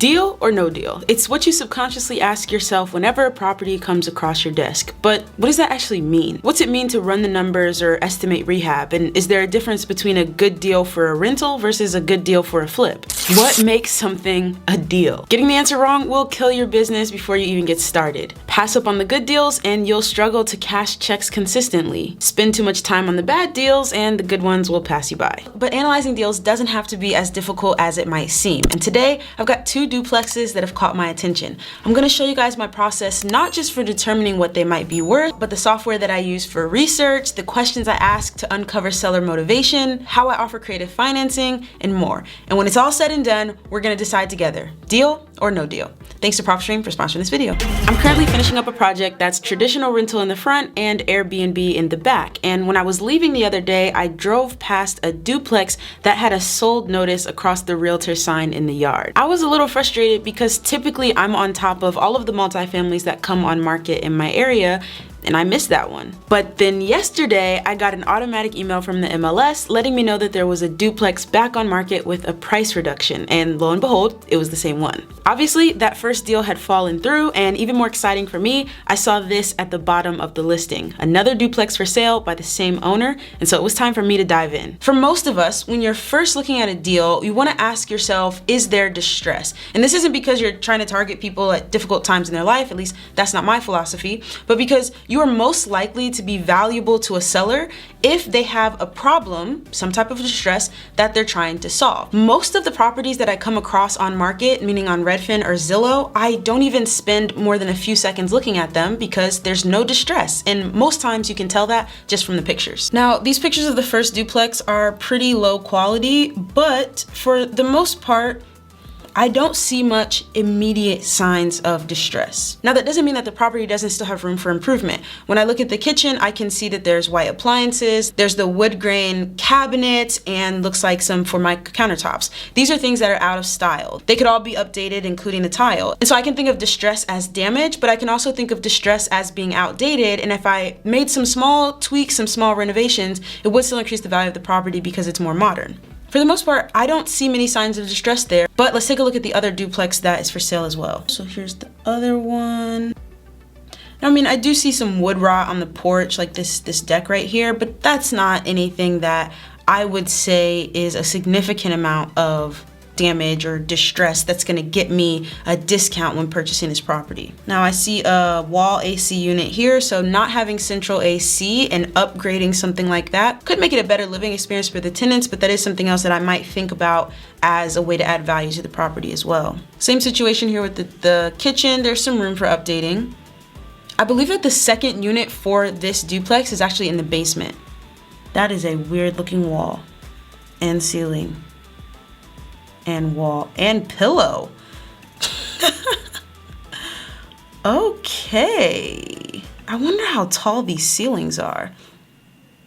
Deal or no deal? It's what you subconsciously ask yourself whenever a property comes across your desk. But what does that actually mean? What's it mean to run the numbers or estimate rehab? And is there a difference between a good deal for a rental versus a good deal for a flip? What makes something a deal? Getting the answer wrong will kill your business before you even get started. Pass up on the good deals and you'll struggle to cash checks consistently. Spend too much time on the bad deals and the good ones will pass you by. But analyzing deals doesn't have to be as difficult as it might seem. And today I've got two duplexes that have caught my attention. I'm going to show you guys my process, not just for determining what they might be worth, but the software that I use for research, the questions I ask to uncover seller motivation, how I offer creative financing, and more. And when it's all said and done, we're going to decide together, deal or no deal. Thanks to Propstream for sponsoring this video. I'm currently finishing up a project that's traditional rental in the front and Airbnb in the back. And when I was leaving the other day, I drove past a duplex that had a sold notice across the realtor sign in the yard. I was a little frustrated because typically I'm on top of all of the multifamilies that come on market in my area, and I missed that one. But then yesterday, I got an automatic email from the MLS letting me know that there was a duplex back on market with a price reduction, and lo and behold, it was the same one. Obviously, that first deal had fallen through, and even more exciting for me, I saw this at the bottom of the listing, another duplex for sale by the same owner, and so it was time for me to dive in. For most of us, when you're first looking at a deal, you want to ask yourself, is there distress? And this isn't because you're trying to target people at difficult times in their life, at least that's not my philosophy, but because you are most likely to be valuable to a seller if they have a problem, some type of distress that they're trying to solve. Most of the properties that I come across on market, meaning on Redfin or Zillow, I don't even spend more than a few seconds looking at them because there's no distress. And most times you can tell that just from the pictures. Now, these pictures of the first duplex are pretty low quality, but for the most part, I don't see much immediate signs of distress. Now, that doesn't mean that the property doesn't still have room for improvement. When I look at the kitchen, I can see that there's white appliances, there's the wood grain cabinets, and looks like some Formica countertops. These are things that are out of style. They could all be updated, including the tile. And so I can think of distress as damage, but I can also think of distress as being outdated. And if I made some small tweaks, some small renovations, it would still increase the value of the property because it's more modern. For the most part, I don't see many signs of distress there, but let's take a look at the other duplex that is for sale as well. So here's the other one. Now, I mean, I do see some wood rot on the porch, like this deck right here, but that's not anything that I would say is a significant amount of damage or distress that's gonna get me a discount when purchasing this property. Now I see a wall AC unit here, so not having central AC and upgrading something like that could make it a better living experience for the tenants, but that is something else that I might think about as a way to add value to the property as well. Same situation here with the kitchen. There's some room for updating. I believe that the second unit for this duplex is actually in the basement. That is a weird looking wall and ceiling. And wall and pillow. Okay. I wonder how tall these ceilings are.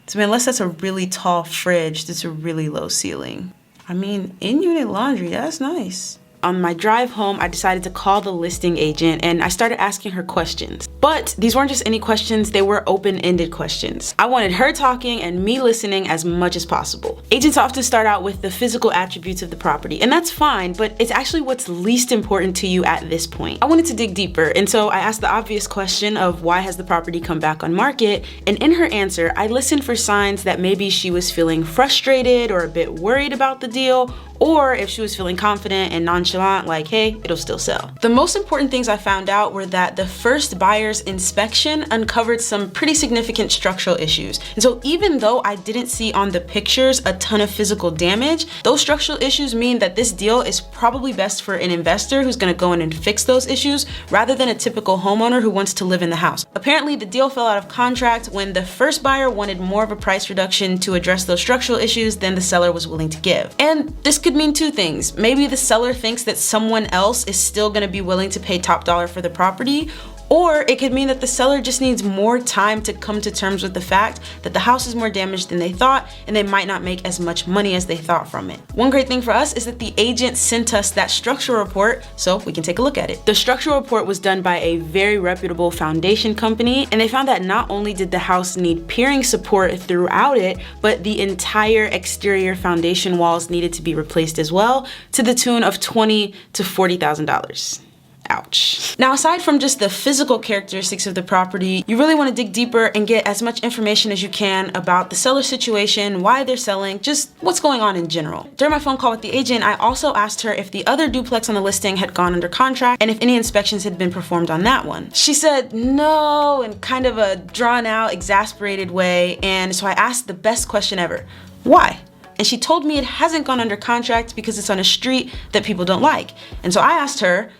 So unless that's a really tall fridge, that's a really low ceiling. I mean, in-unit laundry, that's nice. On my drive home, I decided to call the listing agent and I started asking her questions. But these weren't just any questions, they were open-ended questions. I wanted her talking and me listening as much as possible. Agents often start out with the physical attributes of the property, and that's fine, but it's actually what's least important to you at this point. I wanted to dig deeper, and so I asked the obvious question of why has the property come back on market, and in her answer, I listened for signs that maybe she was feeling frustrated or a bit worried about the deal, or if she was feeling confident and nonchalant, like, hey, it'll still sell. The most important things I found out were that the first buyer's inspection uncovered some pretty significant structural issues. And so even though I didn't see on the pictures a ton of physical damage, those structural issues mean that this deal is probably best for an investor who's gonna go in and fix those issues rather than a typical homeowner who wants to live in the house. Apparently, the deal fell out of contract when the first buyer wanted more of a price reduction to address those structural issues than the seller was willing to give. And this could mean two things. Maybe the seller thinks that someone else is still gonna be willing to pay top dollar for the property, Or it could mean that the seller just needs more time to come to terms with the fact that the house is more damaged than they thought and they might not make as much money as they thought from it. One great thing for us is that the agent sent us that structural report so we can take a look at it. The structural report was done by a very reputable foundation company, and they found that not only did the house need piering support throughout it, but the entire exterior foundation walls needed to be replaced as well, to the tune of $20,000 to $40,000. Ouch. Now, aside from just the physical characteristics of the property, you really want to dig deeper and get as much information as you can about the seller situation, why they're selling, just what's going on in general. During my phone call with the agent, I also asked her if the other duplex on the listing had gone under contract and if any inspections had been performed on that one. She said no in kind of a drawn out, exasperated way, and so I asked the best question ever. Why? And she told me it hasn't gone under contract because it's on a street that people don't like. And so I asked her,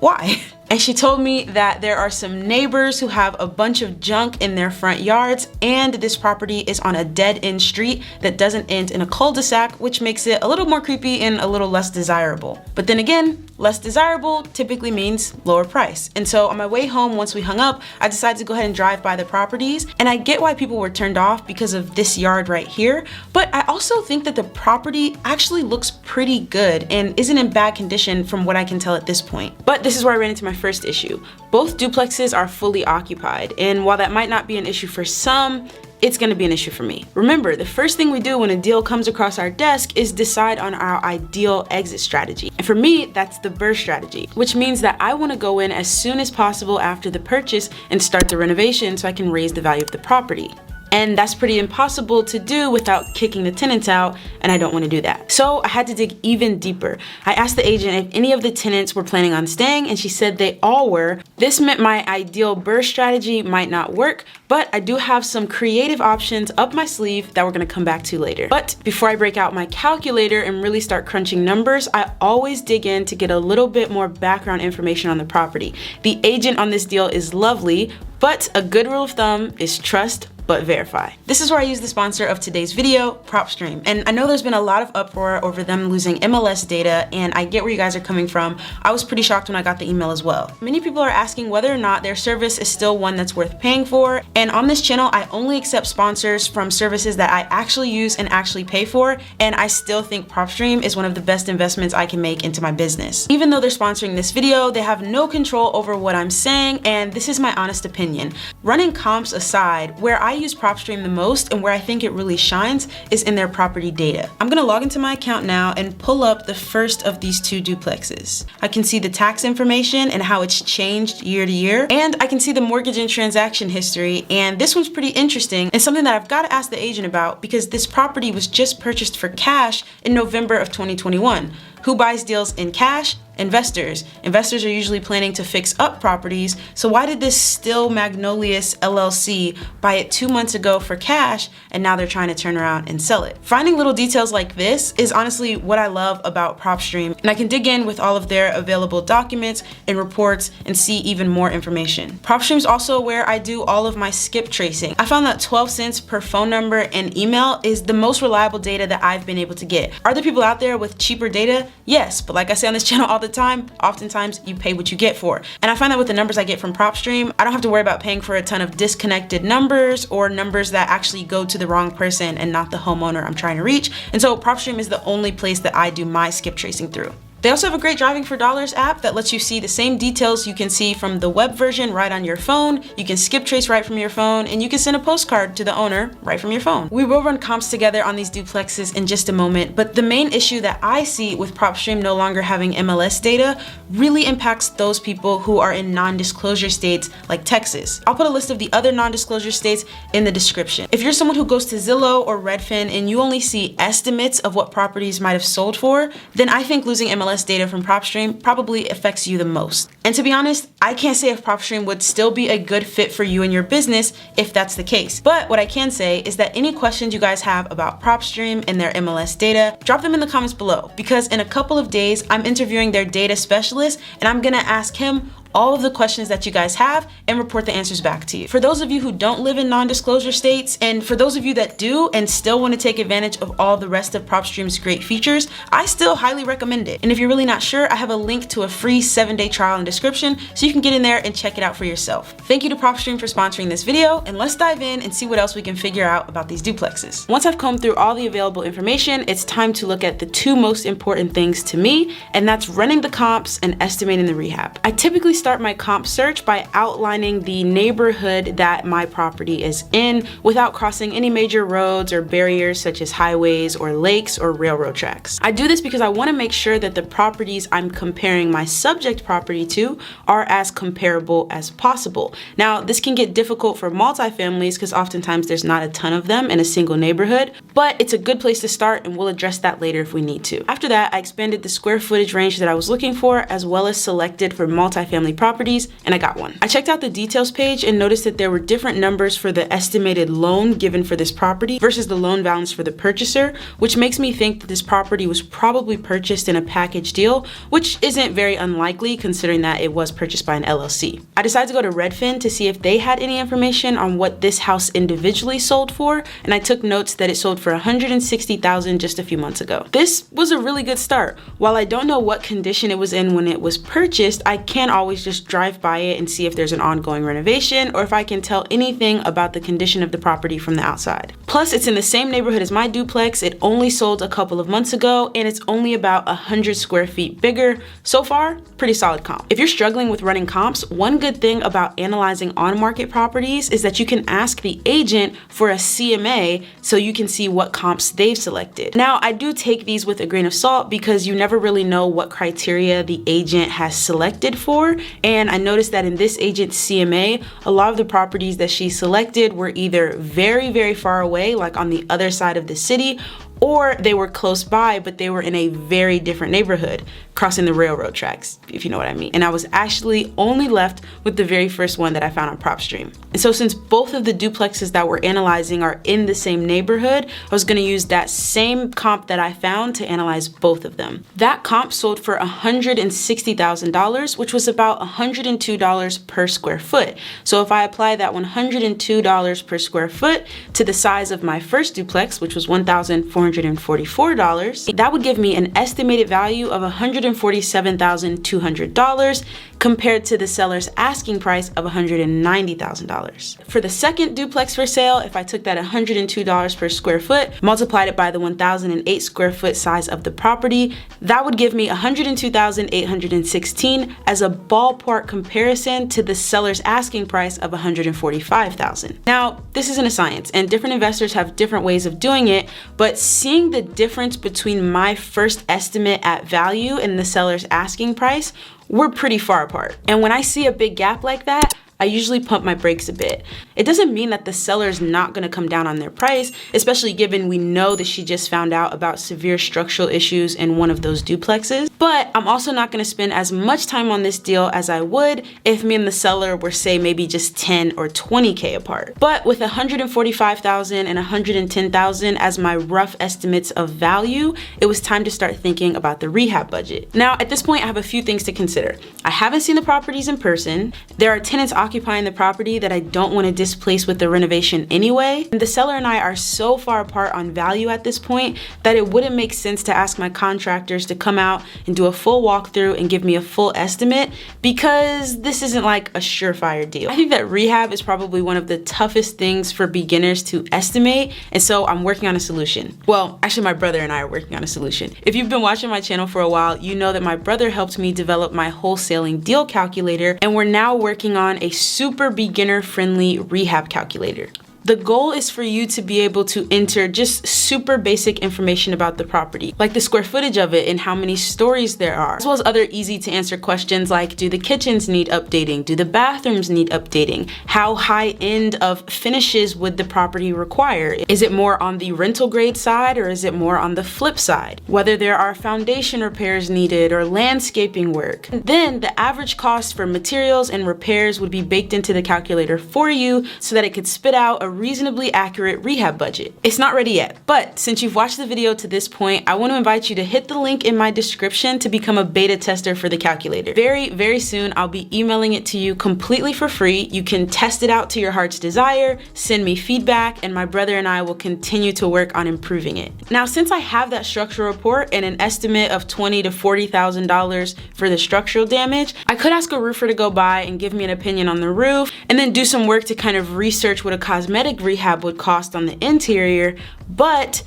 why? And she told me that there are some neighbors who have a bunch of junk in their front yards, and this property is on a dead-end street that doesn't end in a cul-de-sac, which makes it a little more creepy and a little less desirable. But then again, less desirable typically means lower price. And so on my way home, once we hung up, I decided to go ahead and drive by the properties, and I get why people were turned off because of this yard right here, but I also think that the property actually looks pretty good and isn't in bad condition from what I can tell at this point. But this is where I ran into my first issue. Both duplexes are fully occupied, and while that might not be an issue for some, it's gonna be an issue for me. Remember, the first thing we do when a deal comes across our desk is decide on our ideal exit strategy. And for me, that's the BRRRR strategy, which means that I wanna go in as soon as possible after the purchase and start the renovation so I can raise the value of the property. And that's pretty impossible to do without kicking the tenants out, and I don't want to do that. So I had to dig even deeper. I asked the agent if any of the tenants were planning on staying, and she said they all were. This meant my ideal BRRRR strategy might not work, but I do have some creative options up my sleeve that we're gonna come back to later. But before I break out my calculator and really start crunching numbers, I always dig in to get a little bit more background information on the property. The agent on this deal is lovely, but a good rule of thumb is trust but verify. This is where I use the sponsor of today's video, Propstream. And I know there's been a lot of uproar over them losing MLS data, and I get where you guys are coming from. I was pretty shocked when I got the email as well. Many people are asking whether or not their service is still one that's worth paying for. And on this channel, I only accept sponsors from services that I actually use and actually pay for. And I still think Propstream is one of the best investments I can make into my business. Even though they're sponsoring this video, they have no control over what I'm saying, and this is my honest opinion. Running comps aside, where I use Propstream the most and where I think it really shines is in their property data. I'm gonna log into my account now and pull up the first of these two duplexes. I can see the tax information and how it's changed year to year, and I can see the mortgage and transaction history, and this one's pretty interesting and something that I've got to ask the agent about because this property was just purchased for cash in November of 2021. Who buys deals in cash? Investors. Investors are usually planning to fix up properties, so why did this Still Magnolias LLC buy it 2 months ago for cash and now they're trying to turn around and sell it? Finding little details like this is honestly what I love about Propstream, and I can dig in with all of their available documents and reports and see even more information. Propstream is also where I do all of my skip tracing. I found that 12 cents per phone number and email is the most reliable data that I've been able to get. Are there people out there with cheaper data? Yes, but like I say on this channel all the time, oftentimes you pay what you get for. And I find that with the numbers I get from Propstream, I don't have to worry about paying for a ton of disconnected numbers or numbers that actually go to the wrong person and not the homeowner I'm trying to reach. And so Propstream is the only place that I do my skip tracing through. They also have a great Driving for Dollars app that lets you see the same details you can see from the web version right on your phone. You can skip trace right from your phone, and you can send a postcard to the owner right from your phone. We will run comps together on these duplexes in just a moment, but the main issue that I see with Propstream no longer having MLS data really impacts those people who are in non-disclosure states like Texas. I'll put a list of the other non-disclosure states in the description. If you're someone who goes to Zillow or Redfin and you only see estimates of what properties might have sold for, then I think losing MLS data from Propstream probably affects you the most. And to be honest, I can't say if Propstream would still be a good fit for you and your business if that's the case. But what I can say is that any questions you guys have about Propstream and their MLS data, drop them in the comments below, because in a couple of days, I'm interviewing their data specialist and I'm gonna ask him all of the questions that you guys have and report the answers back to you. For those of you who don't live in non-disclosure states, and for those of you that do and still want to take advantage of all the rest of Propstream's great features, I still highly recommend it. And if you're really not sure, I have a link to a free 7-day trial in the description so you can get in there and check it out for yourself. Thank you to Propstream for sponsoring this video, and let's dive in and see what else we can figure out about these duplexes. Once I've combed through all the available information, it's time to look at the two most important things to me, and that's running the comps and estimating the rehab. I typically start my comp search by outlining the neighborhood that my property is in without crossing any major roads or barriers such as highways or lakes or railroad tracks. I do this because I want to make sure that the properties I'm comparing my subject property to are as comparable as possible. Now, this can get difficult for multifamilies because oftentimes there's not a ton of them in a single neighborhood, but it's a good place to start, and we'll address that later if we need to. After that, I expanded the square footage range that I was looking for, as well as selected for multifamily properties, and I got one. I checked out the details page and noticed that there were different numbers for the estimated loan given for this property versus the loan balance for the purchaser, which makes me think that this property was probably purchased in a package deal, which isn't very unlikely considering that it was purchased by an LLC. I decided to go to Redfin to see if they had any information on what this house individually sold for, and I took notes that it sold for $160,000 just a few months ago. This was a really good start. While I don't know what condition it was in when it was purchased, I can always just drive by it and see if there's an ongoing renovation or if I can tell anything about the condition of the property from the outside. Plus, it's in the same neighborhood as my duplex. It only sold a couple of months ago, and it's only about 100 square feet bigger. So far, pretty solid comp. If you're struggling with running comps, one good thing about analyzing on-market properties is that you can ask the agent for a CMA so you can see what comps they've selected. Now, I do take these with a grain of salt because you never really know what criteria the agent has selected for, and I noticed that in this agent's CMA, a lot of the properties that she selected were either very far away, like on the other side of the city, or they were close by, but they were in a very different neighborhood, crossing the railroad tracks, if you know what I mean. And I was actually only left with the very first one that I found on Propstream. And so since both of the duplexes that we're analyzing are in the same neighborhood, I was gonna use that same comp that I found to analyze both of them. That comp sold for $160,000, which was about $102 per square foot. So if I apply that $102 per square foot to the size of my first duplex, which was $1,444, that would give me an estimated value of $147,200 compared to the seller's asking price of $190,000. For the second duplex for sale, if I took that $102 per square foot, multiplied it by the 1,008 square foot size of the property, that would give me $102,816 as a ballpark comparison to the seller's asking price of $145,000. Now, this isn't a science, and different investors have different ways of doing it, but seeing the difference between my first estimate at value and the seller's asking price, we're pretty far apart. And when I see a big gap like that, I usually pump my brakes a bit. It doesn't mean that the seller's not gonna come down on their price, especially given we know that she just found out about severe structural issues in one of those duplexes. But I'm also not gonna spend as much time on this deal as I would if me and the seller were, say, maybe just 10 or 20K apart. But with $145,000 and $110,000 as my rough estimates of value, it was time to start thinking about the rehab budget. Now, at this point, I have a few things to consider. I haven't seen the properties in person. There are tenants occupying the property that I don't want to displace with the renovation anyway. And the seller and I are so far apart on value at this point that it wouldn't make sense to ask my contractors to come out and do a full walkthrough and give me a full estimate, because this isn't like a surefire deal. I think that rehab is probably one of the toughest things for beginners to estimate, and so I'm working on a solution. Well, actually my brother and I are working on a solution. If you've been watching my channel for a while, you know that my brother helped me develop my wholesaling deal calculator, and we're now working on a super beginner friendly rehab calculator. The goal is for you to be able to enter just super basic information about the property, like the square footage of it and how many stories there are, as well as other easy to answer questions like, do the kitchens need updating? Do the bathrooms need updating? How high end of finishes would the property require? Is it more on the rental grade side or is it more on the flip side? Whether there are foundation repairs needed or landscaping work. And then the average cost for materials and repairs would be baked into the calculator for you so that it could spit out a reasonably accurate rehab budget. It's not ready yet, but since you've watched the video to this point, I want to invite you to hit the link in my description to become a beta tester for the calculator. Very, very soon, I'll be emailing it to you completely for free. You can test it out to your heart's desire, send me feedback, and my brother and I will continue to work on improving it. Now, since I have that structural report and an estimate of $20,000 to $40,000 for the structural damage, I could ask a roofer to go by and give me an opinion on the roof, and then do some work to kind of research what a cosmetic rehab would cost on the interior, but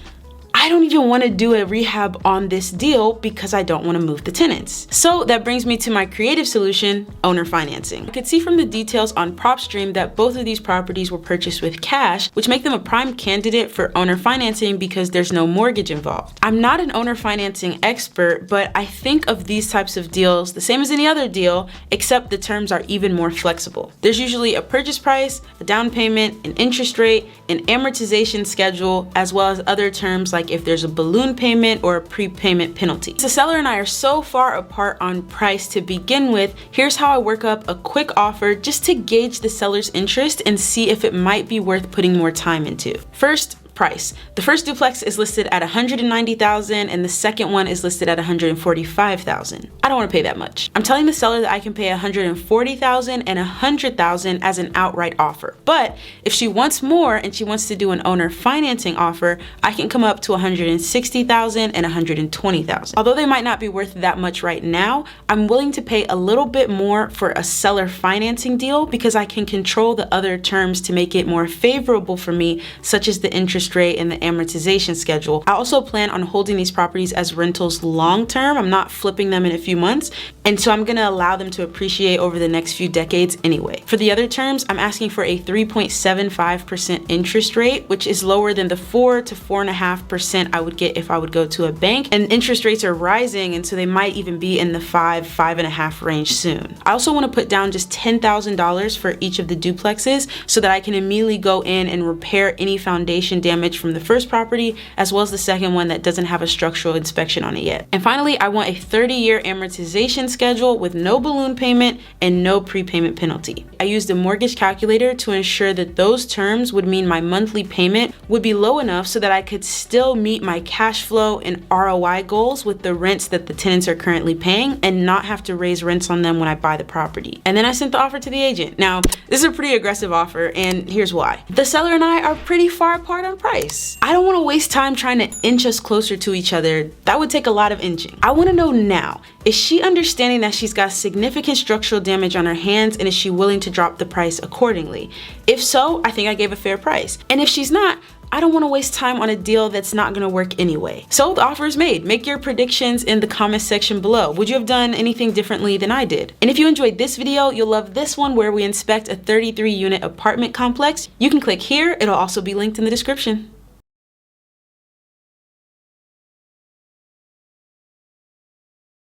I don't even want to do a rehab on this deal because I don't want to move the tenants. So that brings me to my creative solution, owner financing. I could see from the details on Propstream that both of these properties were purchased with cash, which make them a prime candidate for owner financing because there's no mortgage involved. I'm not an owner financing expert, but I think of these types of deals the same as any other deal, except the terms are even more flexible. There's usually a purchase price, a down payment, an interest rate, an amortization schedule, as well as other terms like if there's a balloon payment or a prepayment penalty. The seller and I are so far apart on price to begin with. Here's how I work up a quick offer just to gauge the seller's interest and see if it might be worth putting more time into. First, price. The first duplex is listed at $190,000 and the second one is listed at $145,000. I don't want to pay that much. I'm telling the seller that I can pay $140,000 and $100,000 as an outright offer. But if she wants more and she wants to do an owner financing offer, I can come up to $160,000 and $120,000. Although they might not be worth that much right now, I'm willing to pay a little bit more for a seller financing deal because I can control the other terms to make it more favorable for me, such as the interest rate and the amortization schedule. I also plan on holding these properties as rentals long term. I'm not flipping them in a few months, and so I'm going to allow them to appreciate over the next few decades anyway. For the other terms, I'm asking for a 3.75% interest rate, which is lower than the 4 to 4.5% I would get if I would go to a bank, and interest rates are rising, and so they might even be in the 5.5 range soon. I also want to put down just $10,000 for each of the duplexes so that I can immediately go in and repair any foundation damage from the first property, as well as the second one that doesn't have a structural inspection on it yet. And finally, I want a 30-year amortization schedule with no balloon payment and no prepayment penalty. I used a mortgage calculator to ensure that those terms would mean my monthly payment would be low enough so that I could still meet my cash flow and ROI goals with the rents that the tenants are currently paying and not have to raise rents on them when I buy the property. And then I sent the offer to the agent. Now, this is a pretty aggressive offer, and here's why. The seller and I are pretty far apart on price. I don't want to waste time trying to inch us closer to each other. That would take a lot of inching. I want to know now, is she understanding that she's got significant structural damage on her hands, and is she willing to drop the price accordingly? If so, I think I gave a fair price. And if she's not, I don't want to waste time on a deal that's not going to work anyway. So the offer is made. Make your predictions in the comment section below. Would you have done anything differently than I did? And if you enjoyed this video, you'll love this one where we inspect a 33-unit apartment complex. You can click here. It'll also be linked in the description.